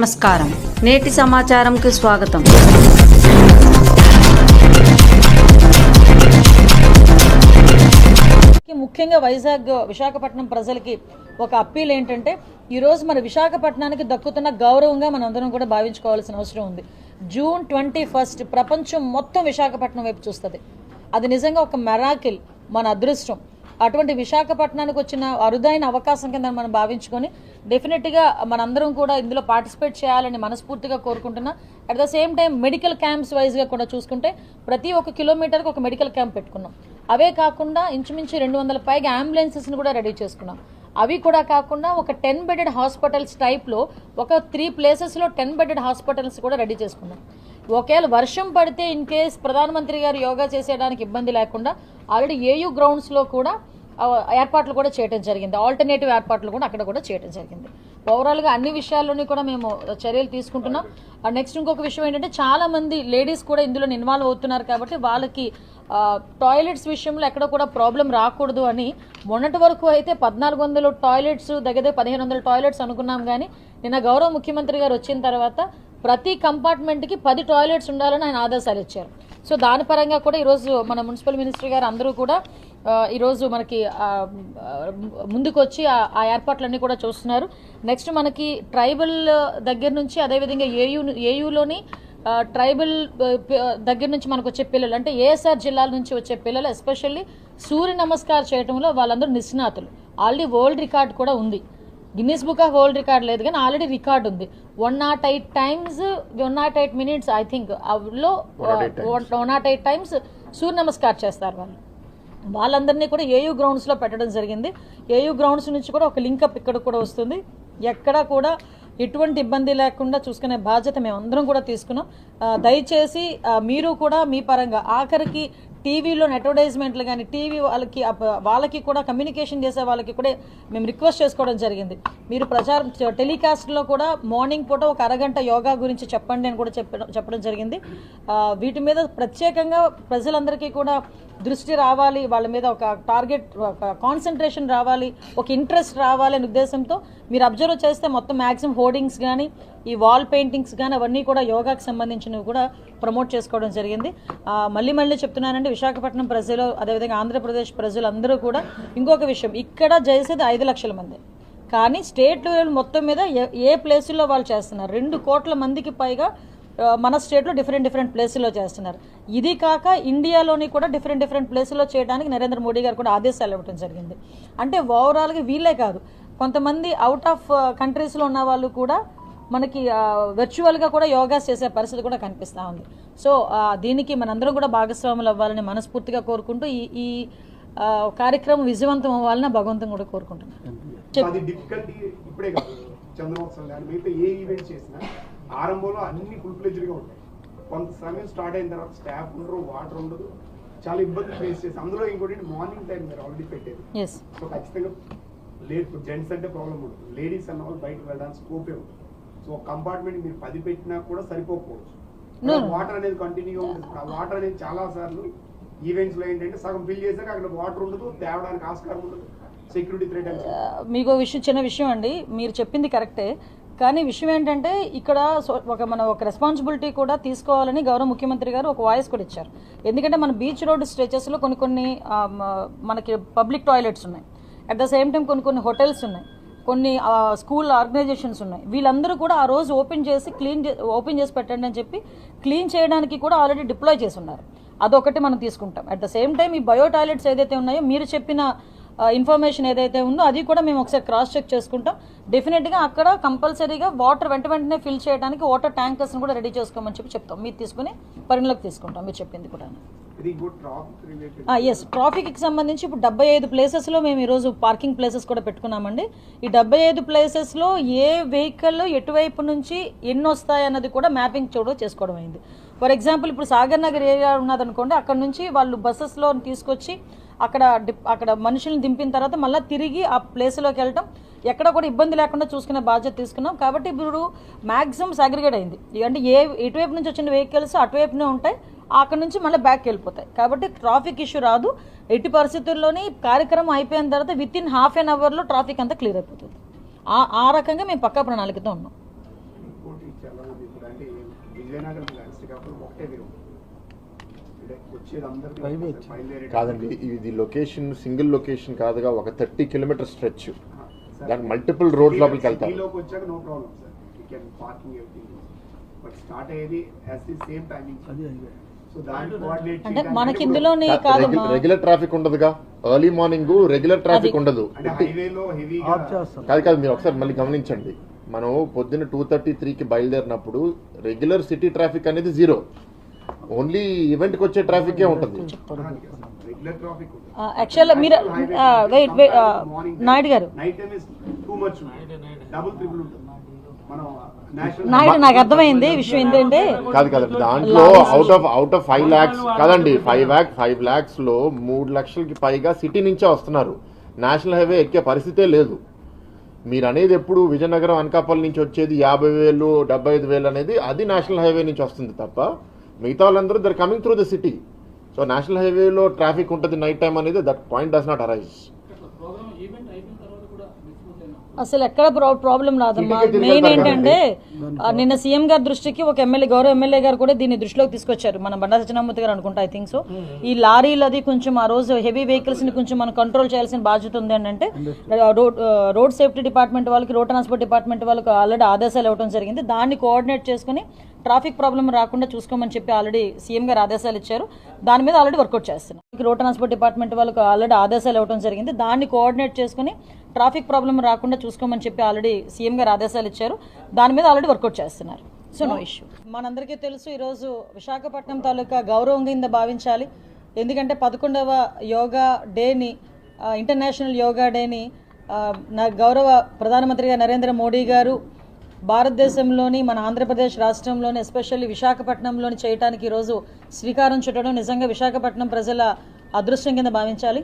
నమస్కారం. నేటి సమాచారంకి స్వాగతం. ముఖ్యంగా విశాఖపట్నం ప్రజలకి ఒక అప్పీల్ ఏంటంటే ఈరోజు మన విశాఖపట్నానికి దక్కుతున్న గౌరవంగా మనందరం కూడా భావించుకోవాల్సిన అవసరం ఉంది. జూన్ 21 ప్రపంచం మొత్తం విశాఖపట్నం వైపు చూస్తుంది. అది నిజంగా ఒక మెరాకిల్, మన అదృష్టం. అటువంటి విశాఖపట్నానికి వచ్చిన అరుదైన అవకాశం కింద మనం భావించుకొని డెఫినెట్గా మనందరం కూడా ఇందులో పార్టిసిపేట్ చేయాలని మనస్ఫూర్తిగా కోరుకుంటున్నా. At the same time medical camps వైజ్గా కూడా చూసుకుంటే ప్రతి ఒక్క కిలోమీటర్కి ఒక మెడికల్ క్యాంప్ పెట్టుకున్నాం. అవే కాకుండా ఇంచుమించు 200 పైగా అంబులెన్సెస్ని కూడా రెడీ చేసుకున్నాం. అవి కూడా కాకుండా ఒక 10 బెడెడ్ హాస్పిటల్స్ టైప్లో ఒక 3 ప్లేసెస్లో 10 బెడెడ్ హాస్పిటల్స్ కూడా రెడీ చేసుకున్నాం. ఒకవేళ వర్షం పడితే ఇన్ కేస్ ప్రధానమంత్రి గారు యోగా చేసేయడానికి ఇబ్బంది లేకుండా ఆల్రెడీ ఏయూ గ్రౌండ్స్లో కూడా ఏర్పాట్లు కూడా చేయడం జరిగింది. ఆల్టర్నేటివ్ ఏర్పాట్లు కూడా అక్కడ కూడా చేయడం జరిగింది. ఓవరాల్గా అన్ని విషయాల్లోని కూడా మేము చర్యలు తీసుకుంటున్నాం. నెక్స్ట్ ఇంకొక విషయం ఏంటంటే చాలామంది లేడీస్ కూడా ఇందులో ఇన్వాల్వ్ అవుతున్నారు కాబట్టి వాళ్ళకి టాయిలెట్స్ విషయంలో ఎక్కడ కూడా ప్రాబ్లం రాకూడదు అని మొన్నటి వరకు అయితే 1400 టాయిలెట్స్ దగ్గర 1500 టాయిలెట్స్ అనుకున్నాం. కానీ నిన్న గౌరవ ముఖ్యమంత్రి గారు వచ్చిన తర్వాత ప్రతి కంపార్ట్మెంట్కి 10 టాయిలెట్స్ ఉండాలని ఆయన ఆదేశాలు ఇచ్చారు. సో దాని పరంగా కూడా ఈరోజు మన మున్సిపల్ మినిస్టర్ గారు అందరూ కూడా ఈరోజు మనకి ముందుకు వచ్చి ఆ ఏర్పాట్లన్నీ కూడా చూస్తున్నారు. నెక్స్ట్ మనకి ట్రైబల్ దగ్గర నుంచి అదేవిధంగా ఏయూలోని ట్రైబల్ దగ్గర నుంచి మనకు వచ్చే పిల్లలు అంటే ఏఎస్ఆర్ జిల్లాల నుంచి వచ్చే పిల్లలు ఎస్పెషల్లీ సూర్య నమస్కారం చేయడంలో వాళ్ళందరూ నిష్ణాతులు. ఆల్రెడీ వరల్డ్ రికార్డ్ కూడా ఉంది. Guinness book of world record లేదు కానీ ఆల్రెడీ రికార్డ్ ఉంది. 108 times 108 minutes ఐ థింక్ లో 108 times సూర్య నమస్కారం చేస్తారు వాళ్ళందరినీ కూడా ఏయూ గ్రౌండ్స్లో పెట్టడం జరిగింది. ఏయూ గ్రౌండ్స్ నుంచి కూడా ఒక లింకప్ ఇక్కడ కూడా వస్తుంది. ఎక్కడా కూడా ఎటువంటి ఇబ్బంది లేకుండా చూసుకునే బాధ్యత మేమందరం కూడా తీసుకున్నాం. దయచేసి మీరు కూడా మీ పరంగా ఆఖరికి టీవీలో అడ్వర్టైజ్మెంట్లు కానీ టీవీ వాళ్ళకి కూడా కమ్యూనికేషన్ చేసే వాళ్ళకి కూడా మేము రిక్వెస్ట్ చేసుకోవడం జరిగింది. మీరు టెలికాస్ట్లో కూడా మార్నింగ్ పూట ఒక అరగంట యోగా గురించి చెప్పండి అని కూడా చెప్పడం జరిగింది. వీటి మీద ప్రత్యేకంగా ప్రజలందరికీ కూడా దృష్టి రావాలి, వాళ్ళ మీద ఒక టార్గెట్, ఒక కాన్సన్ట్రేషన్ రావాలి, ఒక ఇంట్రెస్ట్ రావాలి అనే ఉద్దేశంతో మీరు అబ్జర్వ్ చేస్తే మొత్తం మ్యాక్సిమం హోర్డింగ్స్ కానీ ఈ వాల్ పెయింటింగ్స్ కానీ అవన్నీ కూడా యోగాకి సంబంధించినవి కూడా ప్రమోట్ చేసుకోవడం జరిగింది. మళ్ళీ చెప్తున్నానండి, విశాఖపట్నం ప్రజలు అదేవిధంగా ఆంధ్రప్రదేశ్ ప్రజలు అందరూ కూడా ఇంకొక విషయం, ఇక్కడ చేసేది 5 లక్షల మంది కానీ స్టేట్ లెవెల్ మొత్తం మీద ఏ ప్లేసుల్లో వాళ్ళు చేస్తున్నారు. 2 కోట్ల మందికి పైగా మన స్టేట్లో డిఫరెంట్ ప్లేసుల్లో చేస్తున్నారు. ఇది కాక ఇండియాలోని కూడా డిఫరెంట్ ప్లేసుల్లో చేయడానికి నరేంద్ర మోడీ గారు కూడా ఆదేశాలు ఇవ్వడం జరిగింది. అంటే ఓవరాల్గా వీళ్ళే కాదు, కొంతమంది అవుట్ ఆఫ్ కంట్రీస్లో ఉన్న వాళ్ళు కూడా మనకి వర్చువల్గా కూడా యోగా చేసే పరిస్థితి కూడా కనిపిస్తూ ఉంది. సో దీనికి మనందరం కూడా భాగస్వాములు అవ్వాలని మనస్ఫూర్తిగా కోరుకుంటూ ఈ కార్యక్రమం విజయవంతం అవ్వాలని భగవంతుని కూడా కోరుకుంటున్నాను. ఆరంభంలో అన్ని ఫుల్ ఫ్లెడ్జ్డ్గా ఉంటాయి. కొంత సమయం స్టార్ట్ అయిన తర్వాత స్టాఫ్ ఉండరు, వాటర్ ఉండదు, చాలా ఇబ్బంది ఫేస్ చేసి అందులో ఇంకోటి మార్నింగ్ టైం మీరు ఆల్రెడీ పెట్టేది. సో ఖచ్చితంగా జెంట్స్ అంటే ప్రాబ్లం ఉంటుంది, లేడీస్ అన్న వాళ్ళు బయటకు వెళ్ళడానికి స్కోపే ఉంటుంది. సో కంపార్ట్మెంట్ మీరు 10 పెట్టినా కూడా సరిపోకపోవచ్చు. వాటర్ అనేది కంటిన్యూగా ఉంటుంది. ఆ వాటర్ అనేది చాలా సార్లు ఈవెంట్స్ లో ఏంటంటే సగం ఫిల్ చేశాక అక్కడ వాటర్ ఉండదు, తేవడానికి ఆస్కారం ఉండదు, సెక్యూరిటీ థ్రెట్. మీకు చిన్న విషయం అండి, మీరు చెప్పింది కరెక్టే. కానీ విషయం ఏంటంటే ఇక్కడ మనం ఒక రెస్పాన్సిబిలిటీ కూడా తీసుకోవాలని గౌరవ ముఖ్యమంత్రి గారు ఒక వాయిస్ కూడా ఇచ్చారు. ఎందుకంటే మన బీచ్ రోడ్ స్ట్రెచెస్లో కొన్ని మనకి పబ్లిక్ టాయిలెట్స్ ఉన్నాయి, అట్ ద సేమ్ టైం కొన్ని హోటల్స్ ఉన్నాయి, కొన్ని స్కూల్ ఆర్గనైజేషన్స్ ఉన్నాయి. వీళ్ళందరూ కూడా ఆ రోజు ఓపెన్ చేసి పెట్టండి అని చెప్పి క్లీన్ చేయడానికి కూడా ఆల్రెడీ డిప్లాయ్ చేసి ఉన్నారు. అదొకటి మనం తీసుకుంటాం. అట్ ద సేమ్ టైం ఈ బయో టాయిలెట్స్ ఏదైతే ఉన్నాయో మీరు చెప్పిన ఇన్ఫర్మేషన్ ఏదైతే ఉందో అది కూడా మేము ఒకసారి క్రాస్ చెక్ చేసుకుంటాం. డెఫినెట్గా అక్కడ కంపల్సరీగా వాటర్ వెంటనే ఫిల్ చేయడానికి వాటర్ ట్యాంకర్స్ని కూడా రెడీ చేసుకోమని చెప్తాం. మీరు తీసుకుని పరిగణలోకి తీసుకుంటాం మీరు చెప్పింది కూడా. ఎస్, ట్రాఫిక్కి సంబంధించి ఇప్పుడు 75 ప్లేసెస్లో మేము ఈరోజు పార్కింగ్ ప్లేసెస్ కూడా పెట్టుకున్నామండి. ఈ 75 ప్లేసెస్లో ఏ వెహికల్ ఎటువైపు నుంచి ఎన్ని వస్తాయి అన్నది కూడా మ్యాపింగ్ చేసుకోవడం అయింది. ఫర్ ఎగ్జాంపుల్ ఇప్పుడు సాగర్ నగర్ ఏరియా ఉన్నదనుకోండి, అక్కడ నుంచి వాళ్ళు బస్సెస్లో తీసుకొచ్చి అక్కడ మనుషుల్ని దింపిన తర్వాత మళ్ళీ తిరిగి ఆ ప్లేస్లోకి వెళ్ళటం, ఎక్కడ కూడా ఇబ్బంది లేకుండా చూసుకునే బాధ్యత తీసుకున్నాం. కాబట్టి ఇప్పుడు మ్యాక్సిమం సాగ్రిగేట్ అయింది. అంటే ఎటువైపు నుంచి వచ్చిన వెహికల్స్ అటువైపునే ఉంటాయి, అక్కడ నుంచి మళ్ళీ బ్యాక్ వెళ్ళిపోతాయి. కాబట్టి ట్రాఫిక్ ఇష్యూ రాదు. ఎట్టి పరిస్థితుల్లోని కార్యక్రమం అయిపోయిన తర్వాత విత్ ఇన్ ½ an hourలో ట్రాఫిక్ అంతా క్లియర్ అయిపోతుంది. ఆ రకంగా మేము పక్కా ప్రణాళికతో ఉన్నాం. కాబట్టి చాలా మంది ఇప్పుడు అంటే విజయనగరం కానీ శ్రీకాకుళం ఒకటే వేరు అంటే వచ్చేది అందరికీ బయలుదేరే కాదండి, ఇది లొకేషన్ సింగిల్ లొకేషన్ కాదుగా, ఒక 30 కిలోమీటర్ స్ట్రెచ్, దానికి మల్టిపుల్ రోడ్ లోపలికి వెళ్తారు. సిటీలోకి వచ్చాక no problem sir, you can parking everything, but start అయ్యేది as the same timing. So దాన్ని కోఆర్డినేట్ అంటే మనకి ఇందులోనే కాదమ్మా, రెగ్యులర్ ట్రాఫిక్ ఉండదుగా, ఎర్లీ మార్నింగ్ రెగ్యులర్ ట్రాఫిక్ ఉండదు. అంటే హైవేలో హెవీగా కాదు మీరు ఒకసారి మళ్ళీ గమనించండి, మనం పొద్దున్న 2:33కి బయలుదేరినప్పుడు రెగ్యులర్ సిటీ ట్రాఫిక్ అనేది 0, ఓన్లీ ఈవెంట్కి వచ్చే ట్రాఫికే ఉంటుంది. రెగ్యులర్ ట్రాఫిక్ యాక్చువల్గా మీరు వెయిట్ నాయుడు గారు, night time is too much, double triple ఉంటుంది. మనం నేషనల్ నాయుడు నాకు అర్థమైంది విషయం ఏంటంటే కాదు దాంట్లో అవుట్ ఆఫ్ 5 lakhs కాదండి, 5 lakhs లో 3 లక్షలకి పైగా సిటీ నుంచే వస్తున్నారు. నేషనల్ హైవే ఎక్కే పరిస్థితే లేదు. మీరు అనేది ఎప్పుడు విజయనగరం అనకాపల్లి నుంచి వచ్చేది 50,000 75,000 అనేది అది నేషనల్ హైవే నుంచి వస్తుంది తప్ప, మిగతా వాళ్ళందరూ they're coming through the city. So national హైవేలో ట్రాఫిక్ ఉంటుంది నైట్ టైం అనేది, that point does not arise. అసలు ఎక్కడ ప్రాబ్లం రాదమ్మా. మెయిన్ ఏంటంటే నిన్న సీఎం గారి దృష్టికి ఒక గౌరవ ఎమ్మెల్యే గారు కూడా దీన్ని దృష్టిలోకి తీసుకొచ్చారు, మన బండా సత్యనారాయణ గారు అనుకుంటా, ఐ థింక్ సో. ఈ లారీలు అది కొంచెం ఆ రోజు హెవీ వెహికల్స్ ని కొంచెం మనం కంట్రోల్ చేయాల్సిన బాధ్యత ఉంది అని అంటే రోడ్ సేఫ్టీ డిపార్ట్మెంట్ వాళ్ళకి, రోడ్ ట్రాన్స్పోర్ట్ డిపార్ట్మెంట్ వాళ్ళకి ఆల్రెడీ ఆదేశాలు ఇవ్వడం జరిగింది. దాన్ని కోఆర్డినేట్ చేసుకుని ట్రాఫిక్ ప్రాబ్లం రాకుండా చూసుకోమని చెప్పి ఆల్రెడీ సీఎం గారు ఆదేశాలు ఇచ్చారు. దాని మీద ఆల్రెడీ వర్కౌట్ చేస్తున్నారు. రోడ్ ట్రాన్స్పోర్ట్ డిపార్ట్మెంట్ వాళ్ళకి ఆల్రెడీ ఆదేశాలు ఇవ్వడం జరిగింది. దాన్ని కోఆర్డినేట్ చేసుకుని ట్రాఫిక్ ప్రాబ్లం రాకుండా చూసుకోమని చెప్పి ఆల్రెడీ సీఎం గారు ఆదేశాలు ఇచ్చారు. దాని మీద ఆల్రెడీ వర్కౌట్ చేస్తున్నారు. So no issue. మనందరికీ తెలుసు ఈరోజు విశాఖపట్నం తాలూకా గౌరవం కింద భావించాలి. ఎందుకంటే 11వ యోగా డేని, ఇంటర్నేషనల్ యోగా డేని నా గౌరవ ప్రధానమంత్రిగా నరేంద్ర మోడీ గారు భారతదేశంలోని, మన ఆంధ్రప్రదేశ్ రాష్ట్రంలోని, ఎస్పెషల్లీ విశాఖపట్నంలోని చేయడానికి ఈరోజు శ్రీకారం చుట్టడం నిజంగా విశాఖపట్నం ప్రజల అదృష్టం కింద భావించాలి.